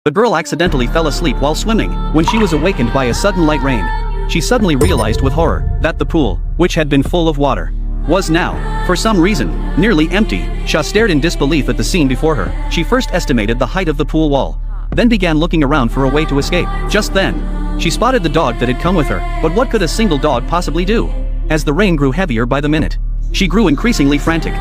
The girl accidentally fell asleep while swimming. When she was awakened by a sudden light rain, she suddenly realized with horror that the pool, which had been full of water, was now, for some reason, nearly empty. Sha stared in disbelief at the scene before her. She first estimated the height of the pool wall, then began looking around for a way to escape. Just then, she spotted the dog that had come with her. But what could a single dog possibly do? As the rain grew heavier by the minute, she grew increasingly frantic.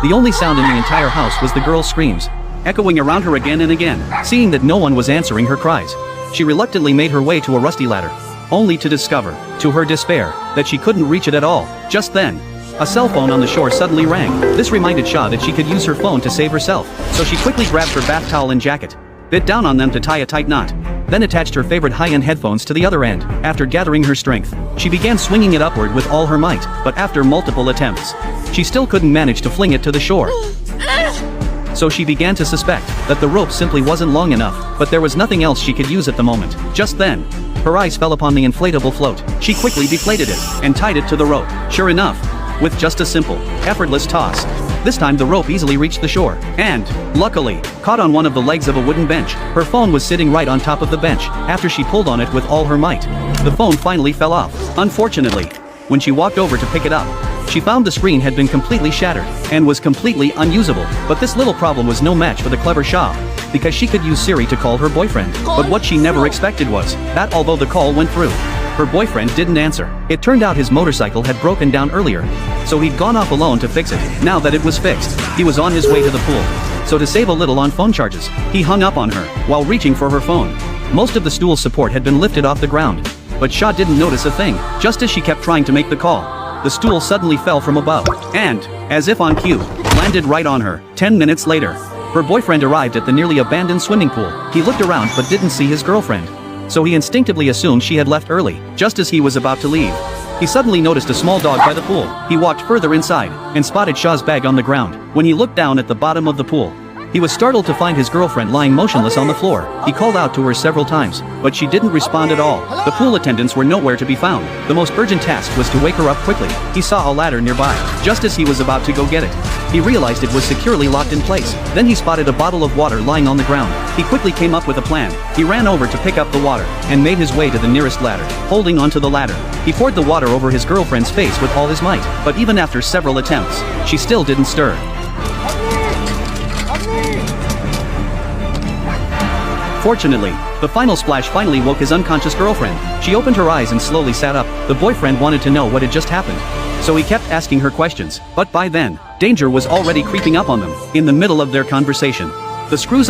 The only sound in the entire house was the girl's screams, echoing around her again and again. Seeing that no one was answering her cries, she reluctantly made her way to a rusty ladder, only to discover, to her despair, that she couldn't reach it at all. Just then, a cell phone on the shore suddenly rang. This reminded Sha that she could use her phone to save herself, so she quickly grabbed her bath towel and jacket, bit down on them to tie a tight knot, then attached her favorite high-end headphones to the other end. After gathering her strength, she began swinging it upward with all her might, but after multiple attempts, she still couldn't manage to fling it to the shore. So she began to suspect that the rope simply wasn't long enough, but there was nothing else she could use at the moment. Just then, her eyes fell upon the inflatable float. She quickly deflated it and tied it to the rope. Sure enough, with just a simple, effortless toss, this time the rope easily reached the shore, and, luckily, caught on one of the legs of a wooden bench. Her phone was sitting right on top of the bench. After she pulled on it with all her might, the phone finally fell off. Unfortunately, when she walked over to pick it up, she found the screen had been completely shattered, and was completely unusable. But this little problem was no match for the clever Sha, because she could use Siri to call her boyfriend. But what she never expected was that although the call went through, her boyfriend didn't answer. It turned out his motorcycle had broken down earlier, so he'd gone off alone to fix it. Now that it was fixed, he was on his way to the pool. So to save a little on phone charges, he hung up on her while reaching for her phone. Most of the stool's support had been lifted off the ground, but Sha didn't notice a thing. Just as she kept trying to make the call, the stool suddenly fell from above, and, as if on cue, landed right on her. 10 minutes later, her boyfriend arrived at the nearly abandoned swimming pool. He looked around but didn't see his girlfriend, so he instinctively assumed she had left early. Just as he was about to leave, he suddenly noticed a small dog by the pool. He walked further inside, and spotted Sha's bag on the ground. When he looked down at the bottom of the pool, he was startled to find his girlfriend lying motionless on the floor. He called out to her several times, but she didn't respond at all. The pool attendants were nowhere to be found. The most urgent task was to wake her up quickly. He saw a ladder nearby. Just as he was about to go get it, he realized it was securely locked in place. Then he spotted a bottle of water lying on the ground. He quickly came up with a plan. He ran over to pick up the water, and made his way to the nearest ladder. Holding onto the ladder, he poured the water over his girlfriend's face with all his might. But even after several attempts, she still didn't stir. Fortunately, the final splash finally woke his unconscious girlfriend. She opened her eyes and slowly sat up. The boyfriend wanted to know what had just happened, so he kept asking her questions. But by then, danger was already creeping up on them. In the middle of their conversation, the screws on